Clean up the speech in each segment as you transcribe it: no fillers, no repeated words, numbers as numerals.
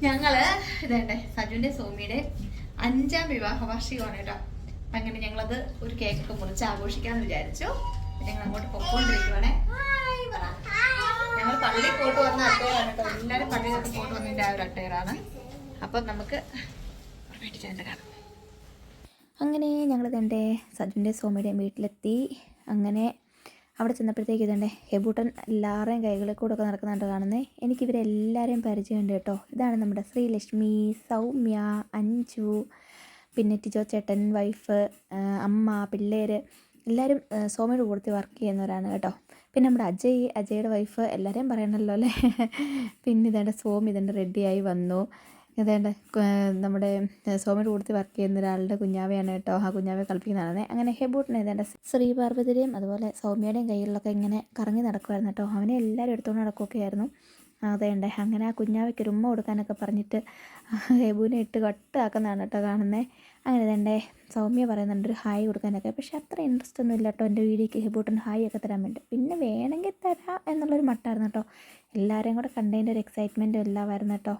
ഞങ്ങള് ഇതേണ്ടേ സജുവിന്റെ സോമിയുടെ 5ാം വിവാഹ വാർഷികമാണ് കേട്ടോ. അപ്പം അങ്ങനെ ഞങ്ങളത് ഒരു കേക്കൊക്കെ മുറിച്ച് ആഘോഷിക്കാന്ന് വിചാരിച്ചു. ഞങ്ങൾ അങ്ങോട്ട് പൊക്കോണ്ടിരിക്കുവാണേ. ഞങ്ങൾ പള്ളിയിൽ പോയിട്ട് വന്ന അട്ടയറാണ് കേട്ടോ. എല്ലാവരും പള്ളിയിലൊക്കെ പോയിട്ട് വന്നതിൻ്റെ ആ ഒരു അട്ടയറാണ്. അപ്പം നമുക്ക് കാണാം. അങ്ങനെ ഞങ്ങളിതെൻ്റെ സജുവിൻ്റെ സോമിയുടെയും വീട്ടിലെത്തി. അങ്ങനെ അവിടെ ചെന്നപ്പോഴത്തേക്ക് ഇതുണ്ട് ഹെബൂട്ടൻ എല്ലാവരുടെയും കൈകളിൽ കൂടെ ഒക്കെ നടക്കുന്നുണ്ട് കാണുന്നത്. എനിക്കിവരെല്ലാവരെയും പരിചയമുണ്ട് കേട്ടോ. ഇതാണ് നമ്മുടെ ശ്രീലക്ഷ്മി, സൗമ്യ, അഞ്ജു, പിന്നെ ടിജോ ചേട്ടൻ, വൈഫ്, അമ്മ, പിള്ളേർ എല്ലാവരും സോമയുടെ കൂടത്തിൽ വർക്ക് ചെയ്യുന്നവരാണ് കേട്ടോ. പിന്നെ നമ്മുടെ അജയുടെ വൈഫ് എല്ലാവരെയും പറയണമല്ലോ അല്ലേ. പിന്നെ ഇതേണ്ട സോമി ഇതേണ്ട റെഡിയായി വന്നു. ഇതേണ്ട നമ്മുടെ സോമയുടെ കൂടത്തിൽ വർക്ക് ചെയ്യുന്ന ഒരാളുടെ കുഞ്ഞാവയാണ് കേട്ടോ. ആ കുഞ്ഞാവയെ കളിപ്പിക്കുന്നതാണ്. അങ്ങനെ ഹെബൂട്ടിനെ ഇതേണ്ട ശ്രീപാർവതിയുടെയും അതുപോലെ സൗമ്യയുടെയും കയ്യിലൊക്കെ ഇങ്ങനെ കറങ്ങി നടക്കുമായിരുന്നു കേട്ടോ. അവനെ എല്ലാവരും എടുത്തുകൊണ്ട് നടക്കുകയൊക്കെ ആയിരുന്നു. അതേണ്ടേ അങ്ങനെ ആ കുഞ്ഞാവയ്ക്ക് ഒരു ഉമ്മ കൊടുക്കാനൊക്കെ പറഞ്ഞിട്ട് ഹെബുവിനെ ഇട്ട് കട്ടാക്കുന്നതാണ് കേട്ടോ കാണുന്നത്. അങ്ങനെ ഇതേണ്ടേ സൗമ്യ പറയുന്നുണ്ട് ഒരു ഹായ് കൊടുക്കാനൊക്കെ. പക്ഷെ അത്ര ഇൻട്രസ്റ്റ് ഒന്നും ഇല്ല കേട്ടോ എൻ്റെ വീഡിയോക്ക് ഹെബൂട്ടിന് ഹായ് ഒക്കെ തരാൻ വേണ്ടി. പിന്നെ വേണമെങ്കിൽ തരാം എന്നുള്ളൊരു മട്ടായിരുന്നു കേട്ടോ. എല്ലാവരെയും കൂടെ കണ്ടതിൻ്റെ ഒരു എക്സൈറ്റ്മെൻറ്റും എല്ലാമായിരുന്നു കേട്ടോ.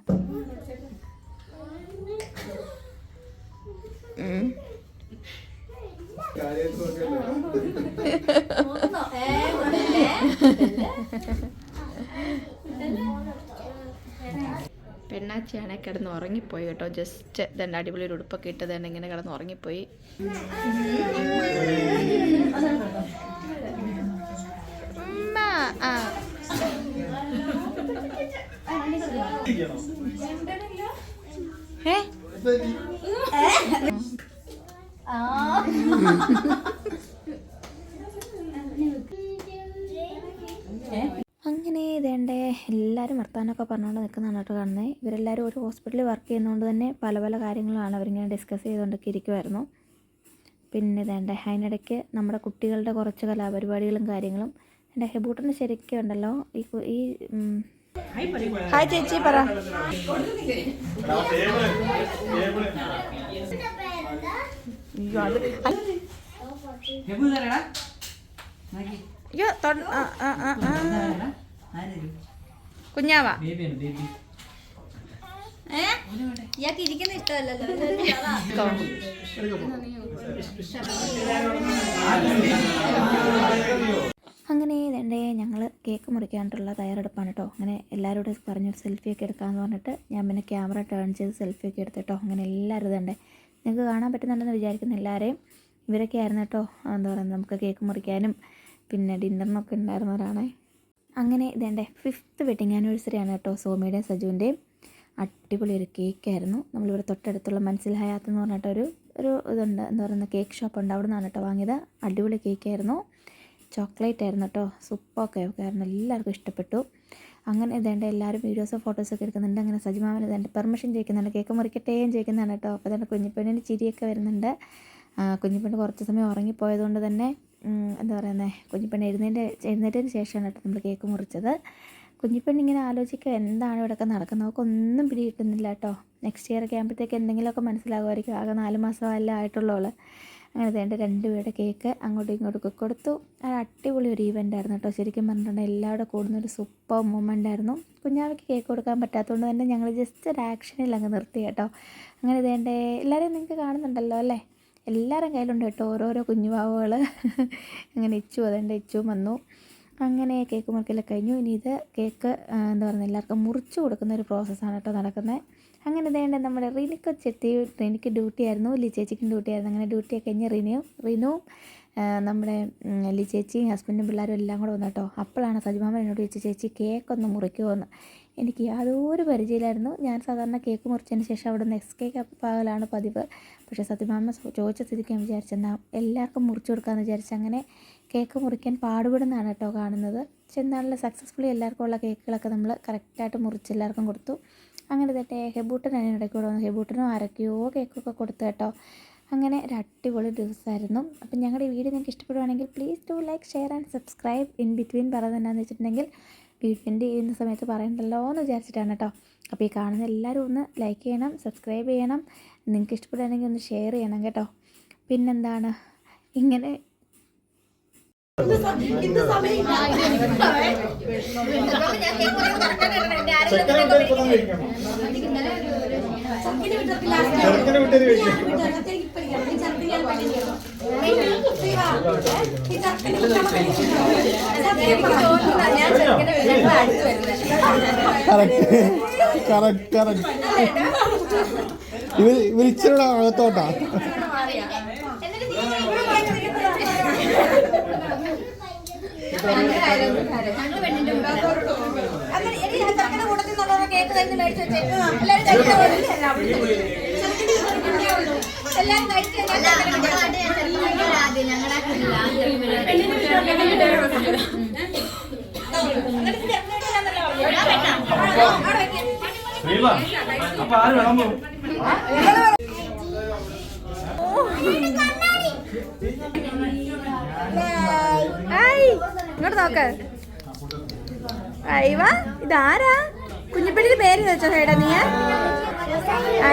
പെണ്ണാച്ചിയാണെ കിടന്ന് ഉറങ്ങിപ്പോയി കേട്ടോ. ജസ്റ്റ് ഇതെൻ്റെ അടിപൊളി ഒരു ഉടുപ്പൊക്കെ ഇട്ടത് തന്നെ ഇങ്ങനെ കിടന്ന് ഉറങ്ങിപ്പോയി. അങ്ങനെ ഇതേണ്ടേ എല്ലാവരും വർത്താനമൊക്കെ പറഞ്ഞുകൊണ്ട് നിൽക്കുന്നതാണ് കേട്ടോ കാണുന്നത്. ഇവരെല്ലാവരും ഒരു ഹോസ്പിറ്റലിൽ വർക്ക് ചെയ്യുന്നതുകൊണ്ട് തന്നെ പല പല കാര്യങ്ങളാണ് അവരിങ്ങനെ ഡിസ്കസ് ചെയ്തുകൊണ്ടൊക്കെ ഇരിക്കുമായിരുന്നു. പിന്നെ ഇതേണ്ടേ അതിനിടയ്ക്ക് നമ്മുടെ കുട്ടികളുടെ കുറച്ച് കലാപരിപാടികളും കാര്യങ്ങളും. എൻ്റെ ഹെബൂട്ടിന് ശരിക്കും ഉണ്ടല്ലോ ഈ ഹായ് ചേച്ചി പറ. അയ്യോ കുഞ്ഞാവ ഇയാൾക്ക് ഇരിക്കുന്ന ഇഷ്ടമല്ലല്ലോ. അങ്ങനെ ഇതേ ഞങ്ങൾ കേക്ക് മുറിക്കാനായിട്ടുള്ള തയ്യാറെടുപ്പാണ് കേട്ടോ. അങ്ങനെ എല്ലാവരോടും പറഞ്ഞു സെൽഫിയൊക്കെ എടുക്കാമെന്ന് പറഞ്ഞിട്ട് ഞാൻ പിന്നെ ക്യാമറ ടേൺ ചെയ്ത് സെൽഫിയൊക്കെ എടുത്തിട്ടോ. അങ്ങനെ എല്ലാവരും ഇതുണ്ട് നിങ്ങൾക്ക് കാണാൻ പറ്റുന്നുണ്ടെന്ന് വിചാരിക്കുന്ന എല്ലാവരെയും. ഇവരൊക്കെ ആയിരുന്നു കേട്ടോ എന്താ പറയുന്നത് നമുക്ക് കേക്ക് മുറിക്കാനും പിന്നെ ഡിന്നറിനൊക്കെ ഉണ്ടായിരുന്നവരാണ്. അങ്ങനെ ഇതേണ്ടേ 5th വെഡിങ് ആനിവേഴ്സറി ആണ് കേട്ടോ സോമിയുടെയും സജുവിൻ്റെയും. അടിപൊളി ഒരു കേക്കായിരുന്നു. നമ്മളിവിടെ തൊട്ടടുത്തുള്ള മൻസിൽ ഹയാത്ത് എന്ന് പറഞ്ഞിട്ടൊരു ഇതുണ്ട് എന്താ പറയുന്നത് കേക്ക് ഷോപ്പുണ്ട്. അവിടെ നിന്നാണ് കേട്ടോ വാങ്ങിയത്. അടിപൊളി കേക്കായിരുന്നു. ചോക്ലേറ്റ് ആയിരുന്നു കേട്ടോ. സൂപ്പർ കേക്ക് ആയിരുന്നു. എല്ലാവർക്കും ഇഷ്ടപ്പെട്ടു. അങ്ങനെ ഇതേണ്ട എല്ലാവരും വീഡിയോസോ ഫോട്ടോസൊക്കെ എടുക്കുന്നുണ്ട്. അങ്ങനെ സജിമാമൻ ഇതേണ്ട പെർമിഷൻ ചോദിക്കുന്നുണ്ട്. കേക്ക് മുറിക്കട്ടേയും ചോദിക്കുന്നതാണ് കേട്ടോ. അപ്പോൾ തന്നെ കുഞ്ഞിപ്പെണ്ണിന് ചിരിയൊക്കെ വരുന്നുണ്ട്. കുഞ്ഞിപ്പെണ്ണ് കുറച്ച് സമയം ഉറങ്ങിപ്പോയതുകൊണ്ട് തന്നെ എന്താ പറയുന്നത് കുഞ്ഞിപ്പെണ്ണ് എഴുന്നേറ്റതിന് ശേഷമാണ് കേട്ടോ നമ്മൾ കേക്ക് മുറിച്ചത്. കുഞ്ഞിപ്പെണ്ണിങ്ങനെ ആലോചിക്കുക എന്താണ് ഇവിടെയൊക്കെ നടക്കുന്നത്. നമുക്കൊന്നും പിടി കിട്ടുന്നില്ല കേട്ടോ. നെക്സ്റ്റ് ഇയർ ഒക്കെ ആകുമ്പോഴത്തേക്ക് എന്തെങ്കിലുമൊക്കെ മനസ്സിലാകുമായിരിക്കും. ആകെ 4 മാസമല്ല ആയിട്ടുള്ളൂ. അങ്ങനെ വേണ്ട 2 പേരുടെ കേക്ക് അങ്ങോട്ടും ഇങ്ങോട്ടൊക്കെ കൊടുത്തു. അത് അടിപൊളി ഒരു ഈവൻ്റ് ആയിരുന്നു കേട്ടോ. ശരിക്കും പറഞ്ഞിട്ടുണ്ടെങ്കിൽ എല്ലാവരും കൂടുന്നൊരു സൂപ്പർ മൊമെൻ്റ് ആയിരുന്നു. കുഞ്ഞാവയ്ക്ക് കേക്ക് കൊടുക്കാൻ പറ്റാത്തതുകൊണ്ട് തന്നെ ഞങ്ങൾ ജസ്റ്റ് ഒരു ആക്ഷനിൽ അങ്ങ് നിർത്തി കേട്ടോ. അങ്ങനെ വേണ്ടേ എല്ലാവരെയും നിങ്ങൾക്ക് കാണുന്നുണ്ടല്ലോ അല്ലേ. എല്ലാവരും കയ്യിലുണ്ട് കേട്ടോ ഓരോരോ കുഞ്ഞുവാവുകൾ. അങ്ങനെ ഇച്ചും വന്നു. അങ്ങനെ കേക്ക് മുറിക്കലൊക്കെ കഴിഞ്ഞു. ഇനി ഇത് കേക്ക് എന്താ പറയുക എല്ലാവർക്കും മുറിച്ച് കൊടുക്കുന്ന ഒരു പ്രോസസ്സാണ് കേട്ടോ നടക്കുന്നത്. അങ്ങനെ ഇതേണ്ട നമ്മുടെ റിനിക്ക് ഡ്യൂട്ടി ആയിരുന്നു. ചേച്ചിക്കും ഡ്യൂട്ടി ആയിരുന്നു. അങ്ങനെ ഡ്യൂട്ടിയൊക്കെ കഴിഞ്ഞ് റിനുവും നമ്മുടെ ചേച്ചിയും ഹസ്ബൻഡും പിള്ളേരും എല്ലാം കൂടെ വന്നു കേട്ടോ. അപ്പോഴാണ് സജിമാമൻ എന്നോട് ചോദിച്ചു ചേച്ചി കേക്കൊന്ന് മുറിക്കുമോ എന്ന്. എനിക്ക് യാതൊരു പരിചയമില്ലായിരുന്നു. ഞാൻ സാധാരണ കേക്ക് മുറിച്ചതിന് ശേഷം അവിടെ നിന്ന് എസ്കേക്ക് ആകലാണ് പതിവ്. പക്ഷേ സത്യമാമ ചോദിച്ച സ്ഥിതിക്ക് ഞാൻ വിചാരിച്ചെന്നാൽ എല്ലാവർക്കും മുറിച്ച് കൊടുക്കാമെന്ന് വിചാരിച്ചു. അങ്ങനെ കേക്ക് മുറിക്കാൻ പാടുപെടുന്നതാണ് കേട്ടോ കാണുന്നത്. പക്ഷെ എന്നാലും സക്സസ്ഫുള്ളി എല്ലാവർക്കും ഉള്ള കേക്കുകളൊക്കെ നമ്മൾ കറക്റ്റായിട്ട് മുറിച്ച് എല്ലാവർക്കും കൊടുത്തു. അങ്ങനെ തന്നെ ഹെബൂട്ടൻ അതിനിടയ്ക്ക് കൂടെ വന്നു. ഹെബൂട്ടനും ആരൊക്കെയോ കേക്കൊക്കെ കൊടുത്തു കേട്ടോ. അങ്ങനെ ഒരു അടിപൊളി ദിവസമായിരുന്നു. അപ്പം ഞങ്ങളുടെ ഈ വീഡിയോ നിങ്ങൾക്ക് ഇഷ്ടപ്പെടുവാണെങ്കിൽ please do like share and subscribe. In between പറയുന്നത് എന്താണെന്ന് വെച്ചിട്ടുണ്ടെങ്കിൽ വീഡിയോൻ്റെ ചെയ്യുന്ന സമയത്ത് പറയണ്ടല്ലോ എന്ന് വിചാരിച്ചിട്ടാണ് കേട്ടോ. അപ്പോൾ ഈ കാണുന്ന എല്ലാവരും ഒന്ന് ലൈക്ക് ചെയ്യണം, സബ്സ്ക്രൈബ് ചെയ്യണം. നിങ്ങൾക്ക് ഇഷ്ടപ്പെടുകയാണെങ്കിൽ ഒന്ന് ഷെയർ ചെയ്യണം കേട്ടോ. പിന്നെന്താണ് ഇങ്ങനെ വിളിച്ചോടാ അകത്തോട്ടാ. അപ്പൊ ആര് വിളമ്പോ? ഇങ്ങോട്ട് നോക്ക്. അയ്യവാ, ഇതാരാ? കുഞ്ഞിപ്പള്ളിയുടെ പേര് വെച്ചോ ഹേടാ നീ?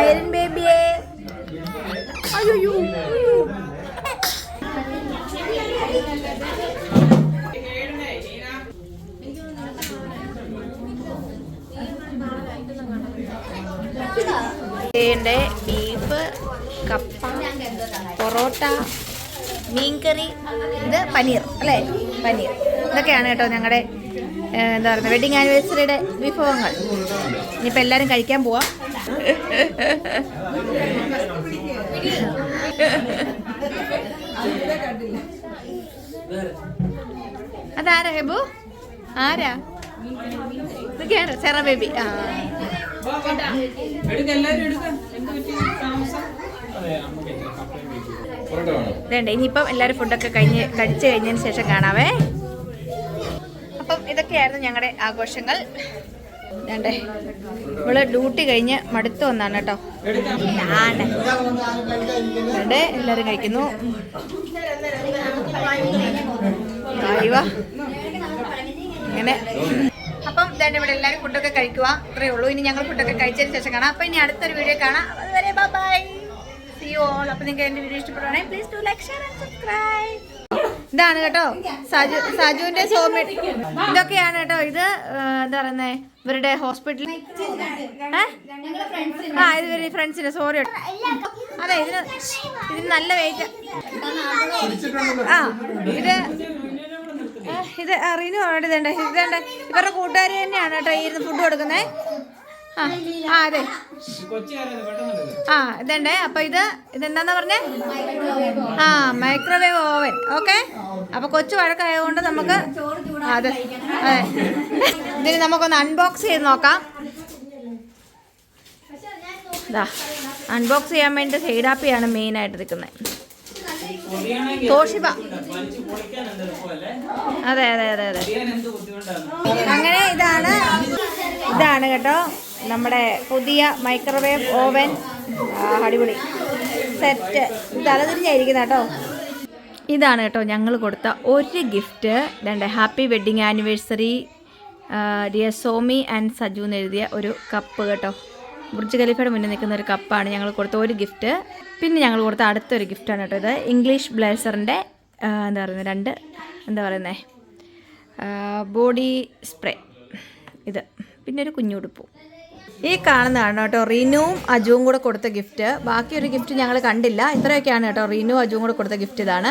ഐറൻ ബേബിയെ. അയ്യോ, ബീഫ്, കപ്പ, പൊറോട്ട, മീൻകറി, ഇത് പനീർ അല്ലേ? പനീർ. ഇതൊക്കെയാണ് കേട്ടോ ഞങ്ങളുടെ എന്താ പറയുക വെഡിങ് ആനിവേഴ്സറിയുടെ വിഭവങ്ങൾ. ഇനിയിപ്പോൾ എല്ലാവരും കഴിക്കാൻ പോവാം. അതാരാ ഹെബു? ആരാ? ഇതൊക്കെയാണ് സെറ ബേബി. ആ വേണ്ട, ഇനിയിപ്പം എല്ലാവരും ഫുഡൊക്കെ കഴിച്ചു കഴിഞ്ഞതിന് ശേഷം കാണാവേ. അപ്പം ഇതൊക്കെയായിരുന്നു ഞങ്ങളുടെ ആഘോഷങ്ങൾ. വേണ്ടേ, ഇവള് ഡ്യൂട്ടി കഴിഞ്ഞ് മടുത്തു വന്നാണ് കേട്ടോ. വേണ്ടേ, എല്ലാവരും കഴിക്കുന്നു. അങ്ങനെ അപ്പം ഇതാണ്ട് ഇവിടെ എല്ലാവരും ഫുഡൊക്കെ കഴിക്കുക. അത്രയേ ഉള്ളൂ. ഇനി ഞങ്ങൾ ഫുഡൊക്കെ കഴിച്ചതിന് ശേഷം കാണാം. അപ്പം ഇനി അടുത്തൊരു വീഡിയോ കാണാം. അതുവരെ ബൈ. See you all. അപ്പം നിങ്ങൾക്ക് എൻ്റെ വീഡിയോ ഇഷ്ടപ്പെടുവാണെങ്കിൽ please do like, share and subscribe. ഇതാണ് കേട്ടോ സജുവിന്റെ സോമി. ഇതൊക്കെയാണ് കേട്ടോ. ഇത് എന്താ പറയുന്നേ, ഇവരുടെ ഹോസ്പിറ്റലിൽ. ഇത് ഇവരുടെ ഫ്രണ്ട്സിന്റെ. സോറി. അതെ, ഇതിന് നല്ല വെയിറ്റ്. ഇത് റീനു ഇതേണ്ട ഇവരുടെ കൂട്ടുകാർ തന്നെയാണ് കേട്ടോ ഈ ഫുഡ് കൊടുക്കുന്നേ. അതെ, ഇതണ്ടേ. അപ്പൊ ഇതെന്താന്നാ പറഞ്ഞേ? Microwave oven. ഓക്കെ, അപ്പൊ കൊച്ചു വഴക്കായതുകൊണ്ട് നമുക്ക് അതെ ഇതിന് നമുക്കൊന്ന് അൺബോക്സ് ചെയ്ത് നോക്കാം. അൺബോക്സ് ചെയ്യാൻ വേണ്ടി സൈഡാപ്പിയാണ് മെയിൻ ആയിട്ട് നിൽക്കുന്നത്. തോഷിബ. അതെ അതെ അതെ അതെ. അങ്ങനെ ഇതാണ് കേട്ടോ നമ്മുടെ പുതിയ മൈക്രോവേവ് ഓവൻ. അടിപൊളി സെറ്റ്. തലതിരിഞ്ഞായിരിക്കുന്ന കേട്ടോ. ഇതാണ് കേട്ടോ ഞങ്ങൾ കൊടുത്ത ഒരു ഗിഫ്റ്റ്. രണ്ട് happy wedding anniversary dear Somy and Saju എന്ന് എഴുതിയ ഒരു കപ്പ് കേട്ടോ. ബുർജ് ഖലീഫയുടെ മുന്നിൽ നിൽക്കുന്ന ഒരു കപ്പാണ് ഞങ്ങൾ കൊടുത്ത ഒരു ഗിഫ്റ്റ്. പിന്നെ ഞങ്ങൾ കൊടുത്ത അടുത്തൊരു ഗിഫ്റ്റാണ് കേട്ടോ ഇത്. ഇംഗ്ലീഷ് ബ്ലേസറിൻ്റെ എന്താ പറയുന്നത്, എന്താ പറയുന്നത് ബോഡി സ്പ്രേ. ഇത് പിന്നെ ഒരു കുഞ്ഞുടുപ്പും. ഈ കാണുന്നതാണ് കേട്ടോ റീനുവും അജുവും കൂടെ കൊടുത്ത ഗിഫ്റ്റ്. ബാക്കി ഒരു ഗിഫ്റ്റ് ഞങ്ങൾ കണ്ടില്ല. ഇത്രയൊക്കെയാണ് കേട്ടോ റീനുവും അജുവും കൂടെ കൊടുത്ത ഗിഫ്റ്റ്. ഇതാണ്.